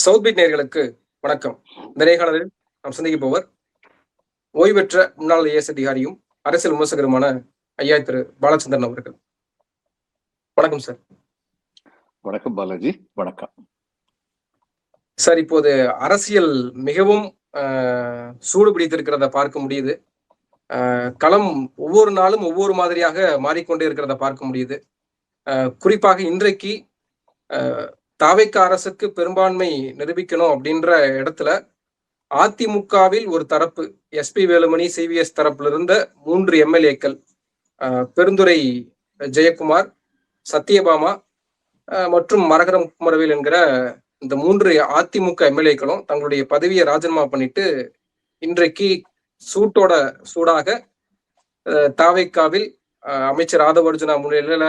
South beat நேயர்களுக்கு வணக்கம். இந்த நேர்காணலில் நாம் சந்திக்க போவர் ஓய்வு பெற்ற முன்னாள் ஐஏஎஸ் அதிகாரியும் அரசியல் விமர்சகருமான ஐயா திரு பாலச்சந்திரன் அவர்கள். வணக்கம் சார். வணக்கம் பாலாஜி. வணக்கம் சார். இப்போது அரசியல் மிகவும் சூடு பிடித்திருக்கிறத பார்க்க முடியுது. களம் ஒவ்வொரு நாளும் ஒவ்வொரு மாதிரியாக மாறிக்கொண்டே இருக்கிறத பார்க்க முடியுது. குறிப்பாக இன்றைக்கு தாவேக அரசுக்கு பெரும்பான்மை நிரூபிக்கணும் அப்படின்ற இடத்துல அதிமுகவில் ஒரு தரப்பு எஸ்பி வேலுமணி சிவிஎஸ் தரப்புல இருந்த 3 எம்எல்ஏக்கள் பெருந்துறை ஜெயக்குமார், சத்யபாமா மற்றும் மரகரம் குமரவேல் என்கிற இந்த 3 அதிமுக எம்எல்ஏக்களும் தங்களுடைய பதவியை ராஜினாமா பண்ணிட்டு இன்றைக்கு சூடாக தாவேகாவில் அமைச்சர் ஆதவ அர்ஜுனா முன்னிலையில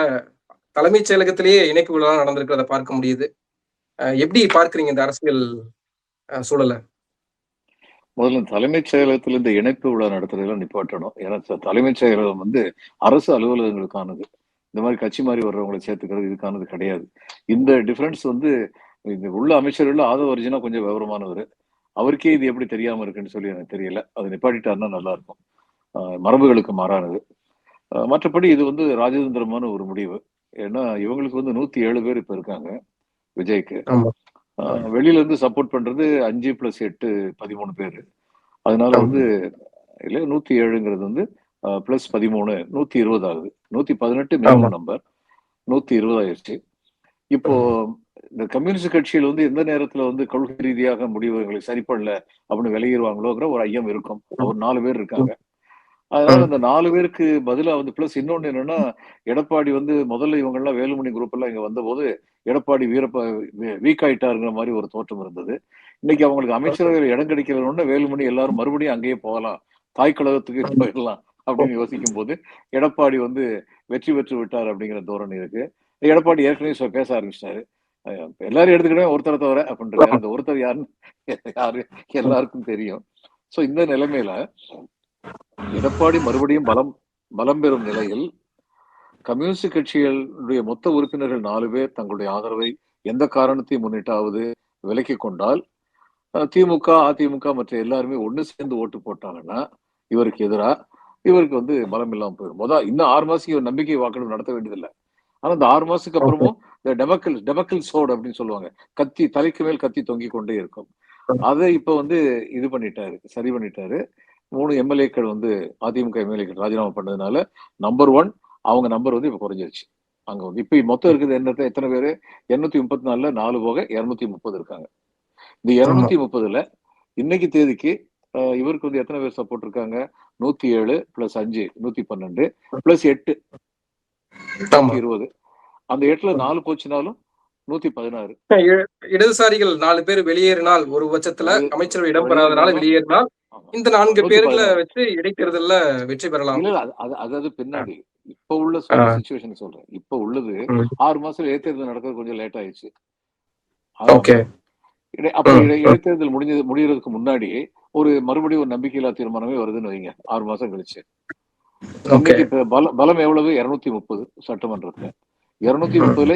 தலைமைச் செயலகத்திலேயே இணைப்பு விழா நடந்திருக்கிறத பார்க்க முடியுது. எப்படி பார்க்கிறீங்க இந்த அரசியல் சூழலை? முதல்ல தலைமைச் செயலகத்தில் இந்த இணைப்பு விழா நடத்துறதெல்லாம் நிப்பாட்டணும். ஏன்னா தலைமைச் செயலகம் அரசு அலுவலகங்களுக்கானது. இந்த மாதிரி கட்சி மாறி வர்றவங்களை சேர்த்துக்கிறது இதுக்கானது கிடையாது. இந்த டிஃபரன்ஸ் இந்த உள்ள அமைச்சர்கள் ஆதவ அர்ஜுனா கொஞ்சம் விவரமானவர். அவருக்கே இது எப்படி தெரியாம இருக்குன்னு சொல்லி எனக்கு தெரியல. அது நிப்பாட்டிட்டாருன்னா நல்லா இருக்கும். மரபுகளுக்கு மாறானது. மற்றபடி இது ராஜதந்திரமான ஒரு முடிவு. ஏன்னா இவங்களுக்கு 107 பேர் இப்ப இருக்காங்க விஜய்க்கு. வெளியில இருந்து சப்போர்ட் பண்றது 5 + 8 13 பேரு. அதனால இல்ல 107ங்கிறது பிளஸ் 13 120 ஆகுது. 118 மினிமம் நம்பர், 120 ஆயிடுச்சு. இப்போ இந்த கம்யூனிஸ்ட் கட்சியில் எந்த நேரத்துல கொள்கை ரீதியாக முடிவுகளை சரி பண்ணல அப்படின்னு விலகிடுவாங்களோங்கிற ஒரு ஐயம் இருக்கும். ஒரு 4 பேர் இருக்காங்க. அதனால அந்த 4 பேருக்கு பதிலா பிளஸ் இன்னொன்னு என்னன்னா, எடப்பாடி முதல்ல இவங்க எல்லாம் வேலுமணி குரூப் எல்லாம் இங்க வந்த போது எடப்பாடி வீக் ஆயிட்டாருங்கிற மாதிரி ஒரு தோற்றம் இருந்தது. இன்னைக்கு அவங்களுக்கு அமைச்சரவையில் இடம் கிடைக்கிறதுன்னு வேலுமணி எல்லாரும் மறுபடியும் அங்கேயே போகலாம், தாய் கழகத்துக்கு போயிடலாம் அப்படின்னு யோசிக்கும் போது எடப்பாடி வெற்றி பெற்று விட்டார் அப்படிங்கிற தோரணை இருக்கு. எடப்பாடி ஏற்கனவே பேச ஆரம்பிச்சிட்டாரு. எல்லாரும் எடுத்துக்கிட்டே ஒருத்தரை தவிர அப்படின்றது. அந்த ஒருத்தர் யாரு எல்லாருக்கும் தெரியும். சோ இந்த நிலைமையில எடப்பாடி மறுபடியும் பலம் பெறும் நிலையில் கம்யூனிஸ்ட் கட்சிகளுடைய மொத்த உறுப்பினர்கள் 4 பேர் தங்களுடைய ஆதரவை எந்த காரணத்தையும் முன்னிட்டாவது விலக்கி கொண்டால் திமுக அதிமுக மற்ற எல்லாருமே ஒண்ணு சேர்ந்து ஓட்டு போட்டாங்கன்னா இவருக்கு எதிரா இவருக்கு பலம் இல்லாம போயிடும். இன்னும் 6 மாசம் இவர் நம்பிக்கை வாக்கெடுப்பு நடத்த வேண்டியதில்லை. ஆனா இந்த 6 மாசத்துக்கு அப்புறமும் இந்த டெமக்கல் சோடு அப்படின்னு சொல்லுவாங்க, கத்தி தலைக்கு மேல் கத்தி தொங்கிக் கொண்டே இருக்கும். அதை இப்ப இது பண்ணிட்டாரு, சரி பண்ணிட்டாரு. 3 எம்எல்ஏக்கள் அதிமுக எம்எல்ஏக்கள் ராஜினாமா பண்ணதுனால நம்பர் 1 அவங்க நம்பர் இப்ப குறைஞ்சிருச்சு. அங்க இப்ப மொத்தம் இருக்குது எத்தனை பேரு? 234ல 4 போக 230 இருக்காங்க. இந்த 230ல இன்னைக்கு தேதிக்கு இவருக்கு எத்தனை பேர் சப்போர்ட் இருக்காங்க? 107 + 5 112 + 8 120. அந்த 8ல 4 போச்சுனாலும் 116. இடதுசாரிகள் 4 பேர் வெளியேறினால் ஒரு பட்சத்துல அமைச்சரவை இடம்பெறாதனால வெளியேறினால் இந்த 4 பேர்களை வச்சு இடைத்தேர்தல்ல வெற்றி பெறலாம். இல்ல அதாவது பின்னாடி இப்ப உள்ள சிச்சுவேஷன் சொல்றேன். இப்ப உள்ளது 6 மாசத்துல இடைத்தேர்தல் நடக்கிறது கொஞ்சம் லேட் ஆயிடுச்சு. அப்ப இடைத்தேர்தல் முடியறதுக்கு முன்னாடி மறுபடியும் ஒரு நம்பிக்கையில்லா தீர்மானமே வருதுன்னு வைங்க 6 மாசம் கழிச்சு. இன்னைக்கு பலம் எவ்வளவு? 230 சட்டமன்றத்துல. 230ல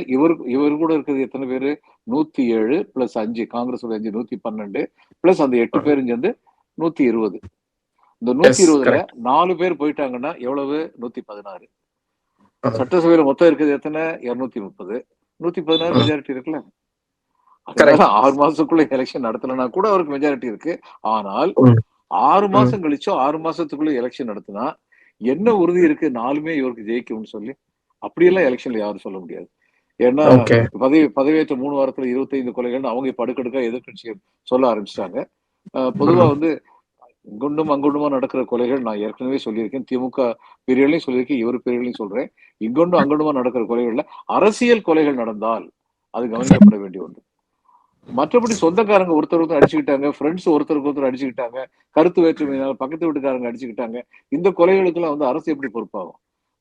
இவர் கூட இருக்கிறது எத்தனை பேரு? 107 + 5 காங்கிரஸ் 5 112 + அந்த 8 பேரும் சேர்ந்து 120. இந்த 120ல 4 பேர் போயிட்டாங்கன்னா எவ்வளவு? 116. சட்டசபையில மொத்தம் இருக்கிறது எத்தனை? 230. 116 மெஜாரிட்டி இருக்குல்ல. 6 மாசத்துக்குள்ள எலெக்ஷன் நடத்தலன்னா கூட அவருக்கு மெஜாரிட்டி இருக்கு. ஆனால் 6 மாசம் கழிச்சோ 6 மாசத்துக்குள்ள எலெக்ஷன் நடத்தினா என்ன உறுதி இருக்கு 4மே இவருக்கு ஜெயிக்கும்னு சொல்லி? அப்படியெல்லாம் எலெக்ஷன்ல யாரும் சொல்ல முடியாது. ஏன்னா பதவியேற்ற 3 வாரத்துல 25 கொலைகள் அவங்க இப்ப அடுக்கடுக்கா எதிர்கட்சிகள் சொல்ல ஆரம்பிச்சிட்டாங்க. பொதுவா இங்குண்டும் அங்குண்டுமா நடக்கிற கொலைகள் நான் ஏற்கனவே சொல்லியிருக்கேன். திமுக பிரிவுகளையும் சொல்லியிருக்கேன், இவர் பிரிவுகளையும் சொல்றேன். இங்குண்டும் அங்குண்டுமா நடக்கிற கொலைகள்ல அரசியல் கொலைகள் நடந்தால் அது கவனிக்கப்பட வேண்டிய ஒன்று. மற்றபடி சொந்தக்காரங்க ஒருத்தர் அடிச்சுக்கிட்டாங்க, ஃப்ரெண்ட்ஸ் ஒருத்தருக்கு அடிச்சுக்கிட்டாங்க, கருத்து வேற்றுமையினால் பக்கத்து வீட்டுக்காரங்க அடிச்சுக்கிட்டாங்க, இந்த கொலைகளுக்கு எல்லாம் அரசு எப்படி பொறுப்பாகும்?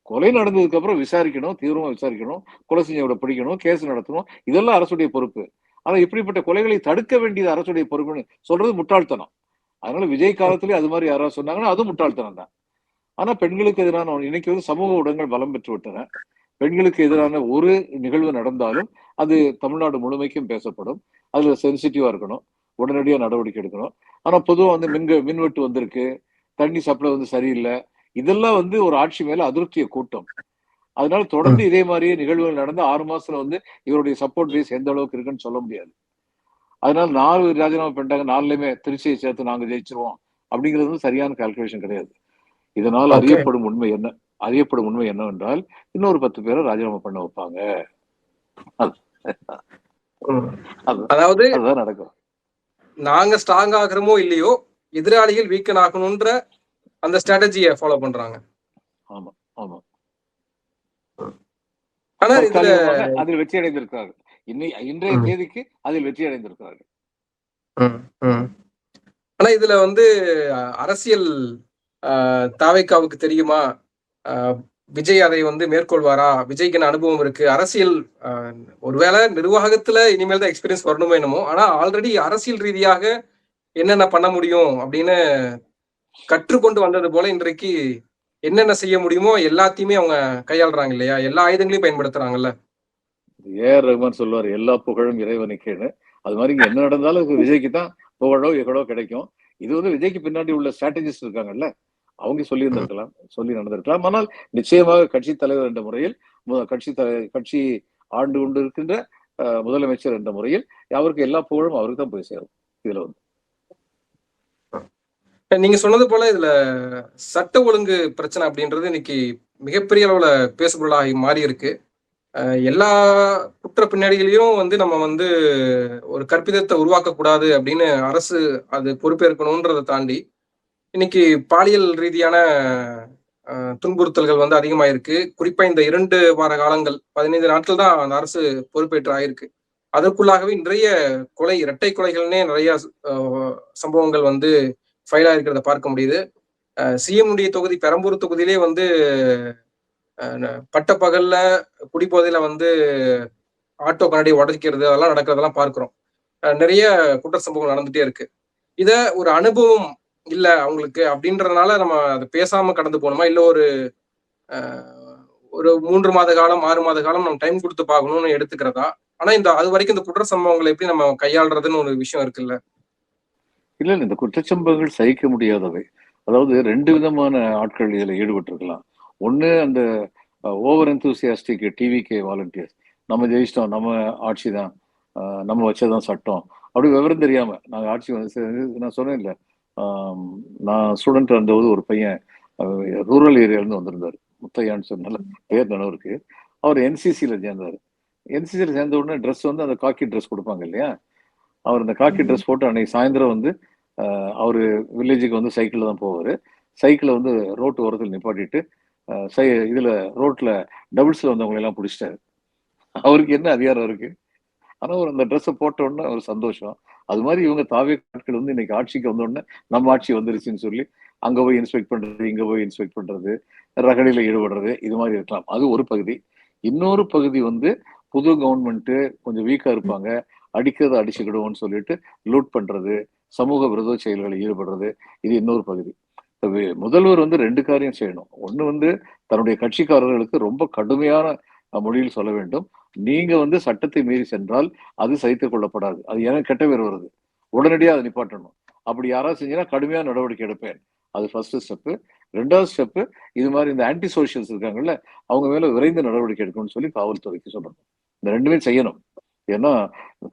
கொலை நடந்ததுக்கு அப்புறம் விசாரிக்கணும், தீவிரமா விசாரிக்கணும், கொலை செஞ்சவரை பிடிக்கணும், கேஸ் நடத்தணும், இதெல்லாம் அரசுடைய பொறுப்பு. ஆனா இப்படிப்பட்ட கொலைகளை தடுக்க வேண்டியது அரசுடைய பொறுப்புன்னு சொல்றது முட்டாள்தனம். அதனால விஜய் காலத்திலே அது மாதிரி யாராவது சொன்னாங்கன்னா அது முட்டாள்தனம் தான். ஆனா பெண்களுக்கு எதிரான இன்னைக்கு சமூக ஊடகங்கள் பலம் பெற்று விட்டன. பெண்களுக்கு எதிரான ஒரு நிகழ்வு நடந்தாலும் அது தமிழ்நாடு முழுமைக்கும் பேசப்படும். அதுல சென்சிட்டிவா இருக்கணும், உடனடியா நடவடிக்கை எடுக்கணும். ஆனா பொதுவா வந்து மின்வெட்டு வந்திருக்கு, தண்ணி சப்ளை வந்து சரியில்லை, இதெல்லாம் வந்து ஒரு ஆட்சி மேல அதிருப்தியை கூட்டும். அதனால தொடர்ந்து இதே மாதிரியே நிகழ்வுகள் நடந்து 6 மாசத்துல வந்து இவருடைய சப்போர்ட் பேஸ் எந்த அளவுக்கு இருக்குன்னு சொல்ல முடியாது. அதனால 4 ராஜினாமா பண்ணிட்டாங்க, 4லயுமே திருச்சியை சேர்த்து நாங்க ஜெயிச்சிருவோம் அப்படிங்கிறது வந்து சரியான கால்குலேஷன் கிடையாது. இதனால் ஓகே. அறியப்படும் உண்மை என்னவென்றால் இன்னொரு 10 பேரை ராஜினாமா பண்ண வைப்பாங்க. அதாவது அதுதான் நடக்கும். நாங்க ஸ்ட்ராங் ஆகுறோமோ இல்லையோ, எதிராளிகள் வீக்கன் ஆகணும்ன்ற அந்த ஸ்ட்ராட்டஜியை ஃபாலோ பண்றாங்க. ஆமா ஆமா. ஆனா இதுல தற்காலிகமாக அதில் வெற்றி அடைந்திருக்கிறார்கள். இன்றைய தேதிக்கு அதில் வெற்றி அடைந்திருக்கிறார்கள். ஆனா இதுல வந்து அரசியல் தாவேக்காவுக்கு தெரியுமா, விஜய் அதை வந்து மேற்கொள்வாரா, விஜய்க்கு அனுபவம் இருக்கு, அரசியல் ஒருவேளை நிர்வாகத்துல இனிமேல் தான் எக்ஸ்பீரியன்ஸ் வரணுமோ என்னமோ, ஆனா ஆல்ரெடி அரசியல் ரீதியாக என்னென்ன பண்ண முடியும் அப்படின்னு கற்றுக்கொண்டு வந்தது போல இன்றைக்கு என்னென்ன செய்ய முடியுமோ எல்லாத்தையுமே அவங்க கையாளுறாங்க இல்லையா, எல்லா ஆயுதங்களையும் பயன்படுத்துறாங்கல்ல. ஏஆர் ரஹ்மான் சொல்லுவார், எல்லா புகழும் இறைவனுக்கேன்னு. அது மாதிரி இங்க என்ன நடந்தாலும் விஜய்க்கு தான் புகழோ எகழோ கிடைக்கும். இது வந்து விஜய்க்கு பின்னாடி உள்ள ஸ்ட்ராட்டஜிஸ்ட் இருக்காங்கல்ல, அவங்க சொல்லி நடந்திருக்கலாம். ஆனால் நிச்சயமாக கட்சி தலைவர் என்ற முறையில், கட்சி ஆண்டு கொண்டு இருக்கின்ற முதலமைச்சர் என்ற முறையில் அவருக்கு எல்லா புகழும் அவருக்கு தான் போய் சேரும். இதுல வந்து நீங்க சொன்னது போல இதுல சட்ட ஒழுங்கு பிரச்சனை அப்படின்றது இன்னைக்கு மிகப்பெரிய அளவுல பேசுபொருளாகி மாறி இருக்கு. எல்லா குற்ற பின்னணிகளையும் வந்து நம்ம வந்து ஒரு கற்பிதத்தை உருவாக்கக்கூடாது அப்படின்னு அரசு அது பொறுப்பேற்கணும்ன்றதை தாண்டி இன்னைக்கு பாலியல் ரீதியான துன்புறுத்தல்கள் வந்து அதிகமாயிருக்கு. குறிப்பா இந்த 2 வார காலங்கள் 15 நாட்கள் தான் அந்த அரசு பொறுப்பேற்று ஆயிருக்கு. அதற்குள்ளாகவே நிறைய கொலை, இரட்டை கொலைகள்னே நிறைய சம்பவங்கள் வந்து ஃபைல் ஆயிருக்கிறத பார்க்க முடியுது. சிஎம் உடைய தொகுதி பெரம்பூர் தொகுதியிலே வந்து பட்ட பகல்ல குடிபோதையில வந்து ஆட்டோ கண்ணாடி உடைக்கிறது அதெல்லாம் நடக்கிறதெல்லாம் பார்க்கிறோம். நிறைய குற்ற சம்பவங்கள் நடந்துட்டே இருக்கு. இத ஒரு அனுபவம் இல்ல அவங்களுக்கு அப்படின்றதுனால நம்ம அதை பேசாம கடந்து போகணுமா, இல்ல ஒரு 3 மாத காலம் 6 மாத காலம் நம்ம டைம் கொடுத்து பார்க்கணும்னு எடுத்துக்கிறதா? ஆனா அது வரைக்கும் இந்த குற்ற சம்பவங்களை எப்படி நம்ம கையாளுறதுன்னு ஒரு விஷயம் இருக்குல்ல. இல்ல இந்த குற்றச்சம்பவங்கள் சகிக்க முடியாதவை. அதாவது 2 விதமான ஆட்கள் இதுல ஈடுபட்டிருக்கலாம். ஒண்ணு அந்த ஓவர் எந்தூசியாஸ்டிக் டிவிகே வாலண்டியர்ஸ், நம்ம ஜெயிச்சிட்டோம், நம்ம ஆட்சி தான், நம்ம வச்சதான் சட்டம், அப்படி விவரம் தெரியாம நாங்க ஆட்சி வந்து நான் சொன்னேன் இல்ல, நான் ஸ்டூடெண்ட் இருந்தபோது ஒரு பையன் ரூரல் ஏரியால இருந்து வந்திருந்தாரு, முத்தையான்னு சொன்னால பேர் நினைவுருக்கு. அவர் என்சிசியில சேர்ந்தாரு. என்சிசியில சேர்ந்த உடனே ட்ரெஸ் வந்து அந்த காக்கி ட்ரெஸ் கொடுப்பாங்க இல்லையா, அவர் அந்த காக்கி ட்ரெஸ் போட்டு அன்னைக்கு சாயந்தரம் வந்து அவரு வில்லேஜுக்கு வந்து சைக்கிள்ல தான் போவாரு. சைக்கிளை வந்து ரோட்டு ஓரத்தில் நிப்பாட்டிட்டு இதுல ரோட்ல டபுள்ஸ்ல வந்தவங்களை எல்லாம் பிடிச்சிட்டாரு. அவருக்கு என்ன அதிகாரம் இருக்கு? ஆனா ஒரு அந்த ட்ரெஸ்ஸை போட்ட உடனே ஒரு சந்தோஷம். அது மாதிரி இவங்க தாவே ஆட்கள் வந்து இன்னைக்கு ஆட்சிக்கு வந்த உடனே நம்ம ஆட்சி வந்துருச்சுன்னு சொல்லி அங்க போய் இன்ஸ்பெக்ட் பண்றது, இங்க போய் இன்ஸ்பெக்ட் பண்றது, ரகளையில ஈடுபடுறது, இது மாதிரி இருக்கலாம். அது ஒரு பகுதி. இன்னொரு பகுதி வந்து புது கவர்மெண்ட் கொஞ்சம் வீக்கா இருப்பாங்க, அடிக்கிறத அடிச்சுக்கிடுவோம்னு சொல்லிட்டு லூட் பண்றது, சமூக விரோத செயல்களில் ஈடுபடுறது, இது இன்னொரு பகுதி. முதல்வர் வந்து 2 காரியம் செய்யணும். ஒண்ணு வந்து தன்னுடைய கட்சிக்காரர்களுக்கு ரொம்ப கடுமையான மொழியில் சொல்ல வேண்டும், நீங்க வந்து சட்டத்தை மீறி சென்றால் அது சகித்துக் கொள்ளப்படாது, அது எனக்கு கெட்ட பேர் வருது, உடனடியாக அதை நிப்பாட்டணும், அப்படி யாராவது செஞ்சீங்கன்னா கடுமையான நடவடிக்கை எடுப்பேன். அது ஃபர்ஸ்ட் ஸ்டெப்பு. 2வது ஸ்டெப்பு, இது மாதிரி இந்த ஆன்டி சோசியல்ஸ் இருக்காங்கல்ல, அவங்க மேல விரைந்து நடவடிக்கை எடுக்கணும்னு சொல்லி காவல்துறைக்கு சொல்லணும். இந்த 2மே செய்யணும். ஏன்னா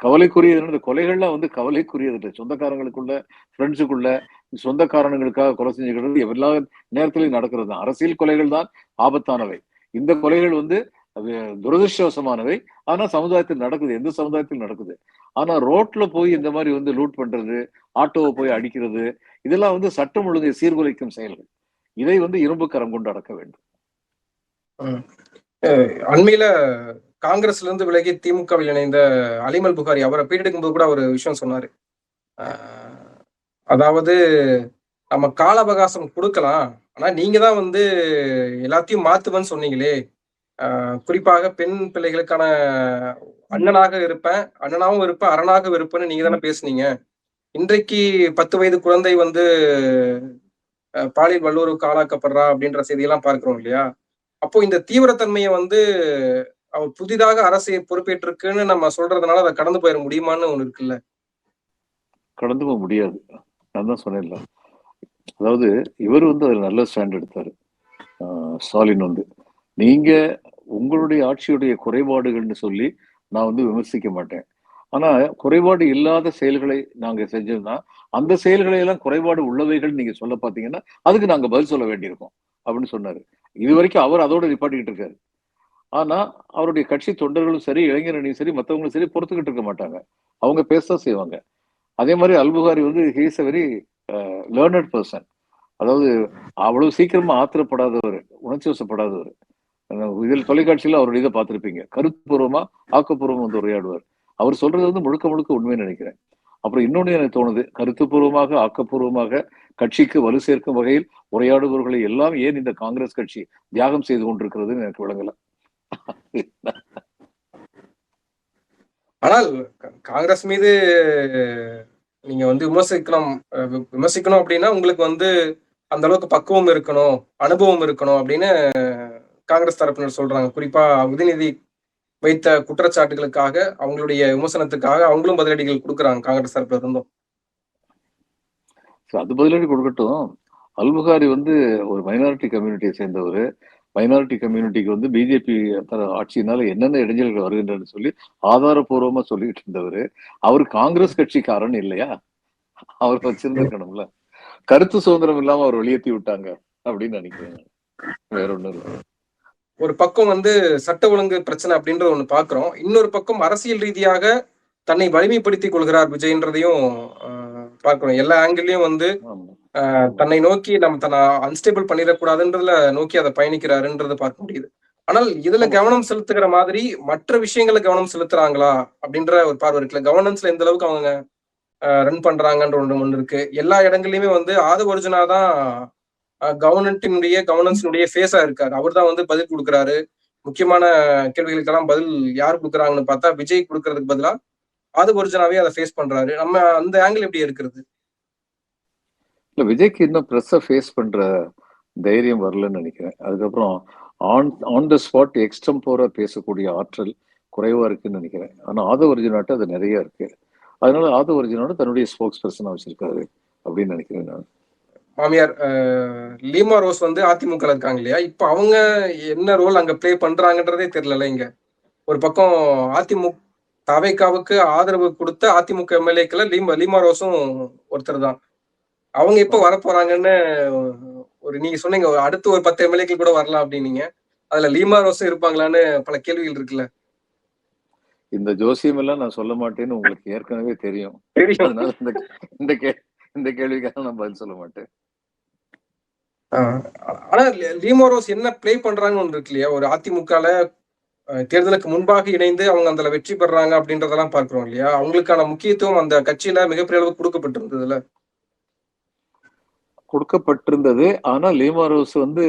கவலைக்குரியது இந்த கொலைகள்லாம் வந்து கவலைக்குரியது. சொந்தக்காரங்களுக்குள்ள, ஃப்ரெண்ட்ஸுக்குள்ள, சொந்த காரணங்களுக்காக கொலை செஞ்சுக்கிறது எல்லா நேரத்திலையும் நடக்கிறது தான். அரசியல் கொலைகள் தான் ஆபத்தானவை. இந்த கொலைகள் வந்து துரதிருஷ்டவசமானவை. ஆனா சமுதாயத்தில் நடக்குது, எந்த சமுதாயத்தில் நடக்குது. ஆனா ரோட்ல போய் இந்த மாதிரி வந்து லூட் பண்றது, ஆட்டோவை போய் அடிக்கிறது, இதெல்லாம் வந்து சட்டம் ஒழுங்கை சீர்குலைக்கும் செயல்கள். இதை வந்து இரும்பு கரம் கொண்டு அடக்க வேண்டும். அண்மையில காங்கிரஸ்ல இருந்து விலகி திமுகவில் இணைந்த அலிமல் புகாரி அவரை பீட்டெடுக்கும் போது கூட ஒரு விஷயம் சொன்னாரு. அதாவது நம்ம கால அவகாசம் கொடுக்கலாம், ஆனா நீங்க தான் வந்து எல்லாத்தையும் மாத்துவேன்னு சொன்னீங்களே, குறிப்பாக பெண் பிள்ளைகளுக்கான அண்ணனாக இருப்பேன், அண்ணனாவும் இருப்பேன், அரணாக இருப்பேன்னு நீங்க தானே பேசுனீங்க. இன்றைக்கு 10 வயது குழந்தை வந்து பாலியல் வல்லுறவுக்கு ஆளாக்கப்படுறா அப்படின்ற செய்தியெல்லாம் பார்க்கிறோம் இல்லையா. அப்போ இந்த தீவிரத்தன்மையை வந்து அவர் புதிதாக அரசை பொறுப்பேற்றிருக்குன்னு நம்ம சொல்றதுனால அதை கடந்து போயிட முடியுமான்னு ஒண்ணு இருக்குல்ல. கடந்து போக முடியாது. நான் தான் சொன்னேன்ல. அதாவது இவர் வந்து அதுல நல்ல ஸ்டாண்ட் எடுத்தாரு. ஸ்டாலின் வந்து, நீங்க உங்களுடைய ஆட்சியுடைய குறைபாடுகள்னு சொல்லி நான் வந்து விமர்சிக்க மாட்டேன். ஆனா குறைபாடு இல்லாத செயல்களை நாங்க செஞ்சோம்னா, அந்த செயல்களை எல்லாம் குறைபாடு உள்ளவைகள் நீங்க சொல்ல பார்த்தீங்கன்னா, அதுக்கு நாங்க பதில் சொல்ல வேண்டியிருக்கும் அப்படின்னு சொன்னாரு. இதுவரைக்கும் அவர் அதோட நிப்பாட்டிக்கிட்டு இருக்காரு. ஆனா அவருடைய கட்சி தொண்டர்களும் சரி, இளைஞர் அணியும் சரி, மத்தவங்களும் சரி பொறுத்துக்கிட்டு இருக்க மாட்டாங்க. அவங்க பேசத்தான் செய்வாங்க. அதே மாதிரி அல்புகாரி வந்து he is a very learned person. அதாவது அவ்வளவு சீக்கிரமா ஆத்திரப்படாதவர், உணர்ச்சி வசப்படாதவர். இதில் தொலைக்காட்சியில அவருடைய இதை பார்த்திருப்பீங்க. கருத்துப்பூர்வமா ஆக்கப்பூர்வமா வந்து உரையாடுவார். அவர் சொல்றது வந்து முழுக்க முழுக்க உண்மைன்னு நினைக்கிறேன். அப்புறம் இன்னொன்னு எனக்கு தோணுது, கருத்துப்பூர்வமாக ஆக்கப்பூர்வமாக கட்சிக்கு வலு சேர்க்கும் வகையில் உரையாடுபவர்களை எல்லாம் ஏன் இந்த காங்கிரஸ் கட்சி தியாகம் செய்து கொண்டிருக்கிறதுன்னு எனக்கு விளங்கல. ஆனால் காங்கிரஸ் மீது நீங்க வந்து விமர்சிக்கணும் அப்படின்னா உங்களுக்கு வந்து அந்த அளவுக்கு பக்குவம் இருக்கணும், அனுபவம் இருக்கணும் அப்படின்னு காங்கிரஸ் தரப்பினர் சொல்றாங்க. குறிப்பா உதயநிதி வைத்த குற்றச்சாட்டுகளுக்காக, அவங்களுடைய விமர்சனத்துக்காக அவங்களும் பதிலடிகள் குடுக்குறாங்க காங்கிரஸ் தரப்புல இருந்தும். அது பதிலடி கொடுக்கட்டும். அல்புகாரி வந்து ஒரு மைனாரிட்டி கம்யூனிட்டியை சேர்ந்தவர். மைனாரிட்டி கம்யூனிட்டிக்கு வந்து பிஜேபி ஆட்சியினால என்னென்ன இடைஞ்சல்கள் வருகின்றன சொல்லி ஆதாரபூர்வமா சொல்லிட்டு இருந்தவர். அவர் காங்கிரஸ் கட்சிக்காரன் இல்லையா? அவர் வச்சிருந்திருக்கணும்ல. கருத்து சுதந்திரம் இல்லாம அவர் வெளியேற்றி விட்டாங்க அப்படின்னு நினைக்கிறேன். வேற ஒண்ணும் இல்லை. ஒரு பக்கம் வந்து சட்ட ஒழுங்கு பிரச்சனை அப்படின்ற ஒண்ணு பாக்குறோம். இன்னொரு பக்கம் அரசியல் ரீதியாக தன்னை வலிமைப்படுத்திக் கொள்கிறார் விஜய்ன்றதையும் பார்க்கிறோம். எல்லா ஆங்கிள்லயும் வந்து தன்னை நோக்கி நம்ம தன்னை அன்ஸ்டேபிள் பண்ணிடக்கூடாதுன்றதுல நோக்கி அதை பயணிக்கிறாருன்றத பார்க்க முடியுது. ஆனால் இதுல கவனம் செலுத்துகிற மாதிரி மற்ற விஷயங்களை கவனம் செலுத்துறாங்களா அப்படின்ற ஒரு பார்வை இருக்குல்ல. கவர்னன்ஸ்ல எந்த அளவுக்கு அவங்க ரன் பண்றாங்கன்ற ஒண்ணு இருக்கு. எல்லா இடங்கள்லயுமே வந்து ஆதவ அர்ஜுனா தான் கவர்னன்ஸினுடைய ஃபேஸா இருக்காரு. அவர் தான் வந்து பதில் கொடுக்குறாரு. முக்கியமான கேள்விகளுக்கெல்லாம் பதில் யார் கொடுக்குறாங்கன்னு பார்த்தா விஜய் கொடுக்கறதுக்கு பதிலா ஆதவ அர்ஜுனாவே அதை ஃபேஸ் பண்றாரு. நம்ம அந்த ஆங்கிள் எப்படி இருக்கிறது? இல்ல விஜய்க்கு இன்னும் பிரஸ்ஸை ஃபேஸ் பண்ற தைரியம் வரலன்னு நினைக்கிறேன். அதுக்கப்புறம் ஆன் த ஸ்பாட் எக்ஸ்டம்போரா பேசக்கூடிய ஆற்றல் குறைவா இருக்குன்னு நினைக்கிறேன். ஆனா ஆதவ அர்ஜுனாட்ட அது நிறைய இருக்கு. அதனால ஆதவ அர்ஜுனோட தன்னுடைய ஸ்போக்ஸ் பர்சனா வச்சிருக்காரு அப்படின்னு நினைக்கிறேன் நான். மாமியார் லீமா ரோஸ் வந்து அதிமுக இருக்காங்க இல்லையா? இப்ப அவங்க என்ன ரோல் அங்க பிளே பண்றாங்கன்றதே தெரியல இங்க. ஒரு பக்கம் தவைக்காவுக்கு ஆதரவு கொடுத்த அதிமுக எம்எல்ஏக்கள லீமா ரோஸும் ஒருத்தர் தான். அவங்க எப்ப வரப்போறாங்கன்னு நீங்க சொன்னீங்க அடுத்து ஒரு 10 எம்எல்ஏக்கள் கூட வரலாம் அப்படின்னீங்க. அதுல லீமா ரோஸும் இருப்பாங்களான்னு பல கேள்விகள் இருக்குல்ல. இந்த ஜோசியம் எல்லாம் நான் சொல்ல மாட்டேன்னு உங்களுக்கு ஏற்கனவே தெரியும். அதனால இந்த கேள்விக்காக நான் பதில் சொல்ல மாட்டேன். ஆனா லீமா ரோஸ் என்ன பிளே பண்றாங்கன்னு ஒன்று இருக்கு இல்லையா? ஒரு அதிமுகல தேர்தலுக்கு முன்பாக இணைந்து அவங்க அதுல வெற்றி பெறாங்க அப்படின்றதெல்லாம் பார்க்கிறோம் இல்லையா? அவங்களுக்கான முக்கியத்துவம் அந்த கட்சியில மிகப்பெரிய அளவுக்கு கொடுக்கப்பட்டிருந்ததுல. கொடுக்கப்பட்டிருந்தது. ஆனா லீமா ரோஸ் வந்து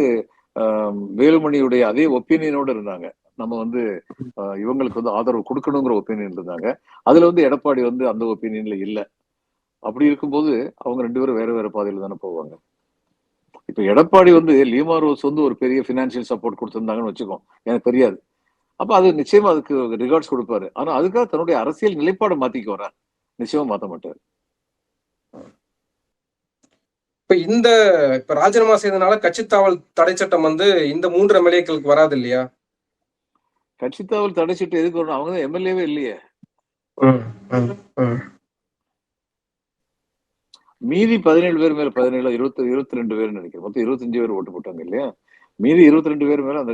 வேலுமணியுடைய அதே ஒப்பீனியனோட இருந்தாங்க. நம்ம வந்து இவங்களுக்கு வந்து ஆதரவு கொடுக்கணுங்கிற ஒப்பீனியன் இருந்தாங்க. அதுல வந்து எடப்பாடி வந்து அந்த ஒப்பீனியன்ல இல்ல. அப்படி இருக்கும்போது அவங்க 2 பேரும் வேற வேற பாதையில தானே போவாங்க. இப்ப எடப்பாடி வந்து லீமா ரோஸ் வந்து ஒரு பெரிய பினான்சியல் சப்போர்ட் கொடுத்திருந்தாங்கன்னு வச்சுக்கோ, எனக்கு தெரியாது. அப்ப அது நிச்சயமா அதுக்கு ரிகார்ட்ஸ் கொடுப்பாரு. ஆனா அதுக்காக தன்னுடைய அரசியல் நிலைப்பாடை மாத்திக்க வர்றார். நிச்சயமா மாத்த மாட்டார். இப்ப ராஜினாமா செய்தனால கட்சித்தாவல் தடை சட்டம் வந்து இந்த 3 எம்எல்ஏக்களுக்கு வராது இல்லையா? கட்சித்தாவல் தடை சட்டம் எதுக்கு வரணும்? அவங்க தான் எம்எல்ஏவே இல்லையே. மீதி 17 பேர் மேல 17 22 பேர் நினைக்கிறேன். மொத்தம் 25 பேர் ஓட்டு போட்டாங்க இல்லையா? மீதி 22 பேர் மேல அந்த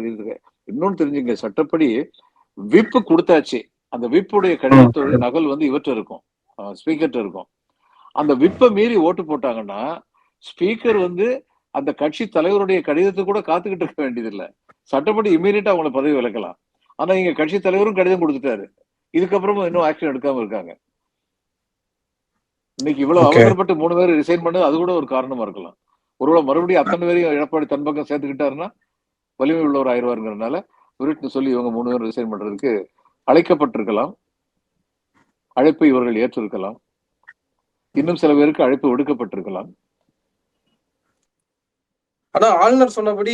இன்னொன்னு தெரிஞ்சுங்க, சட்டப்படி விப் கொடுத்தாச்சு. அந்த விப்புடைய கடிதத்தோட நகல் வந்து இவற்ற இருக்கும், ஸ்பீக்கர்ட்ட இருக்கும். அந்த விப்பை மீறி ஓட்டு போட்டாங்கன்னா ஸ்பீக்கர் வந்து அந்த கட்சி தலைவருடைய கடிதத்தை கூட காத்துக்கிட்டு இருக்க வேண்டியதில்லை. சட்டப்படி இம்மீடியட்டா அவங்களை பதவி விலக்கலாம். ஆனா இங்க கட்சி தலைவரும் கடிதம் கொடுத்துட்டாரு. இதுக்கப்புறமும் இன்னும் ஆக்ஷன் எடுக்காம இருக்காங்க. இன்னைக்கு இவ்வளவு அவசரப்பட்டு 3 பேர் ரிசைன் பண்ணது அது கூட ஒரு காரணமா இருக்கலாம். ஒருவேளை மறுபடியும் அத்தனை பேரையும் எடப்பாடி தன் பக்கம் சேர்த்துக்கிட்டாருன்னா வலிமை உள்ளவர் ஆயிடுவாருங்கிறதுனால விருட்டு சொல்லி இவங்க 3 பேர் ரிசைன் பண்றதுக்கு அழைக்கப்பட்டிருக்கலாம். அழைப்பை இவர்கள் ஏற்றிருக்கலாம். இன்னும் சில பேருக்கு அழைப்பு விடுக்கப்பட்டிருக்கலாம். ஆனா ஆளுநர் சொன்னபடி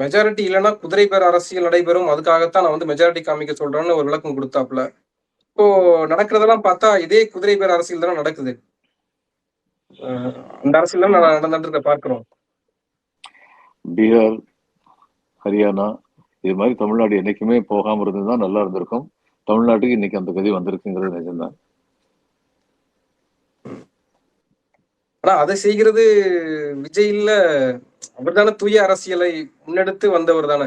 மெஜாரிட்டி இல்லைன்னா குதிரை பேர் அரசியல் நடைபெறும், அதுக்காகத்தான் நான் வந்து மெஜாரிட்டி காமிக்க சொல்றேன்னு ஒரு விளக்கம் கொடுத்தாப்புல. இப்போ நடக்கிறதெல்லாம் பார்த்தா இதே குதிரை பேர் அரசியல் தானே நடக்குது. அந்த அரசியல் தான் நடந்துட்டு பார்க்கிறோம். பீகார், ஹரியானா இது மாதிரி தமிழ்நாடு என்னைக்குமே போகாம இருந்ததுதான் நல்லா இருந்திருக்கும். தமிழ்நாட்டுக்கு இன்னைக்கு அந்த கதி வந்திருக்குங்கிறது நிஜம்தான். ஆனா அதை செய்கிறது விஜய் இல்ல, அவர் தானே தூய அரசியலை முன்னெடுத்து வந்தவர் தானே.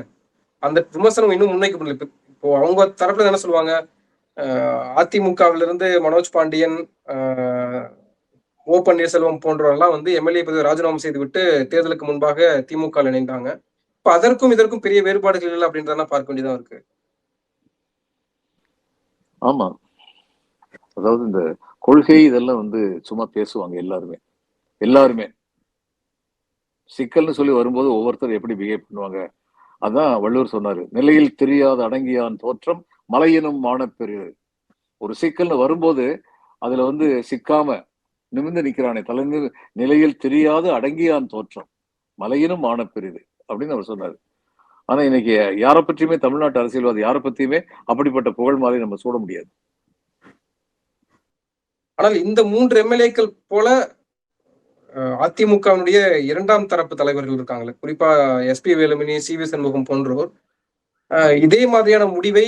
அந்த விமர்சனம் இன்னும் முன்வைக்க முடியல. இப்போ அவங்க தரப்புல என்ன சொல்லுவாங்க, அதிமுகவிலிருந்து மனோஜ் பாண்டியன், ஓ பன்னீர்செல்வம் போன்றவரெல்லாம் வந்து எம்எல்ஏ பதவி ராஜினாமா செய்து விட்டு தேர்தலுக்கு முன்பாக திமுக இணைந்தாங்க. இப்ப அதற்கும் இதற்கும் பெரிய வேறுபாடுகள் இல்லை அப்படின்றதான் பார்க்க வேண்டியதா இருக்கு. ஆமா, அதாவது இந்த கொள்கை இதெல்லாம் வந்து சும்மா பேசுவாங்க எல்லாருமே சிக்கல்னு சொல்லி வரும்போது ஒவ்வொருத்தர் எப்படி பிஹேவ் பண்ணுவாங்க. அதான் வள்ளுவர் சொன்னாரு, நிலையில் தெரியாத அடங்கியான் தோற்றம் மலையினும் மானப்பெரு. ஒரு சிக்கல்னு வரும்போது அதுல வந்து சிக்காம நிமிர்ந்து நிக்கிறானே தலைந்து நிலையில் தெரியாத அடங்கியான் தோற்றம் மலையினும் மானப்பெரிது அப்படின்னு அவர் சொன்னாரு. ஆனா இன்னைக்கு யாரை பற்றியுமே தமிழ்நாட்டு அரசியல்வாதி யாரை பத்தியுமே அப்படிப்பட்ட புகழ் மாலை நம்ம சூட முடியாது. ஆனால் இந்த 3 எம்எல்ஏக்கள் போல அதிமுகவினுடைய 2ஆம் தரப்பு தலைவர்கள் இருக்காங்களே, குறிப்பா எஸ்பி வேலுமணி, சி.வி. சண்முகம் போன்றோர் இதே மாதிரியான முடிவை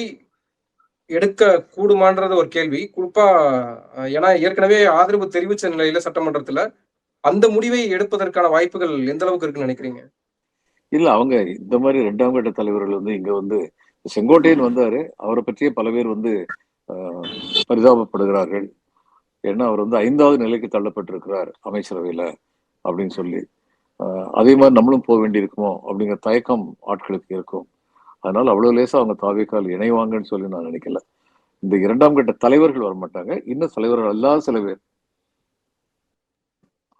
எடுக்க கூடுமான்றது ஒரு கேள்வி. குறிப்பா ஏன்னா ஏற்கனவே ஆதரவு தெரிவிச்ச நிலையில சட்டமன்றத்துல அந்த முடிவை எடுப்பதற்கான வாய்ப்புகள் எந்த அளவுக்கு இருக்குன்னு நினைக்கிறீங்க? இல்ல, அவங்க இந்த மாதிரி 2ஆம் கட்ட தலைவர்கள் வந்து இங்க வந்து செங்கோட்டையன் வந்தாரு, அவரை பற்றியே பல பேர் வந்து பரிதாபப்படுகிறார்கள். ஏன்னா அவர் வந்து 5வது நிலைக்கு தள்ளப்பட்டிருக்கிறார் அமைச்சரவையில அப்படின்னு சொல்லி. அதே மாதிரி நம்மளும் போக வேண்டியிருக்குமோ அப்படிங்கிற தயக்கம் ஆட்களுக்கு இருக்கும். அதனால அவ்வளவு லேசா அவங்க தாவேக்கால் இணைவாங்கன்னு சொல்லி நான் நினைக்கல. இந்த 2ஆம் கட்ட தலைவர்கள் வர மாட்டாங்க, இன்னும் தலைவர்கள் அல்லாத சில பேர்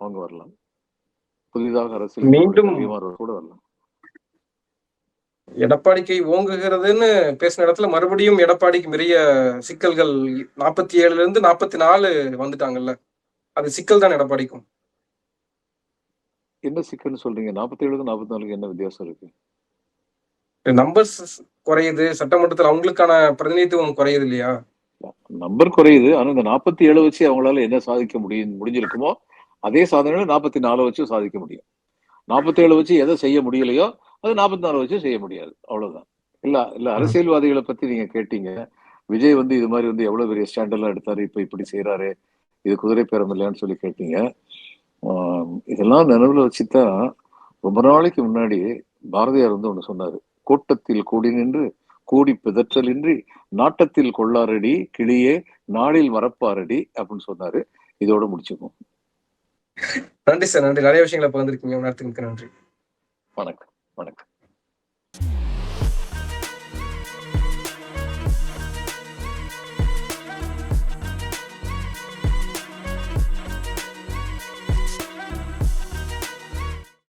அவங்க வரலாம். புதிதாக அரசியல் மீண்டும் கூட வரலாம். எடப்பாடிக்கை ஓங்குகிறதுன்னு பேசின இடத்துல மறுபடியும் எடப்பாடிக்கு நிறைய சிக்கல்கள் 47ல இருந்து 44 வந்துட்டாங்கல்ல, அது சிக்கல் தான் எடப்பாடிக்கும். என்ன சிக்கல்னு சொல்றீங்க? 47க்கு 44க்கு என்ன வித்தியாசம் இருக்கு? நம்பர்ஸ் குறையுது, சட்டமன்றத்தில் அவங்களுக்கான பிரதிநிதித்துவம் குறையுது இல்லையா? நம்பர் குறையுது, ஆனா இந்த 47 வச்சு அவங்களால என்ன சாதிக்க முடிஞ்சிருக்குமோ அதே சாதனைகளை 44 வச்சு சாதிக்க முடியும். 47 வச்சு எதை செய்ய முடியலையோ அது 44 வச்சு செய்ய முடியாது, அவ்வளவுதான். இல்ல அரசியல்வாதிகளை பத்தி நீங்க கேட்டீங்க. விஜய் வந்து இது மாதிரி வந்து எவ்வளவு பெரிய ஸ்டாண்டர்ட்லாம் எடுத்தாரு, இப்ப இப்படி செய்யறாரு, இது குதிரை பேரம் இல்லையான்னு சொல்லி கேட்டீங்க. இதெல்லாம் நினைவுல வச்சுதான் ரொம்ப நாளைக்கு முன்னாடி பாரதியார் வந்து ஒண்ணு சொன்னாரு, கூட்டத்தில் கூடி நின்று கூடி பிதற்றலின்றி நாட்டத்தில் கொள்ளாரடி கிளியே நாளில் மறப்பாரடி அப்படின்னு சொன்னாரு. இதோட முடிச்சுப்போம். நன்றி சார், நன்றி. நிறைய விஷயங்களை பகிர்ந்திருக்கீங்க. நேரத்துக்கு நன்றி. வணக்கம்.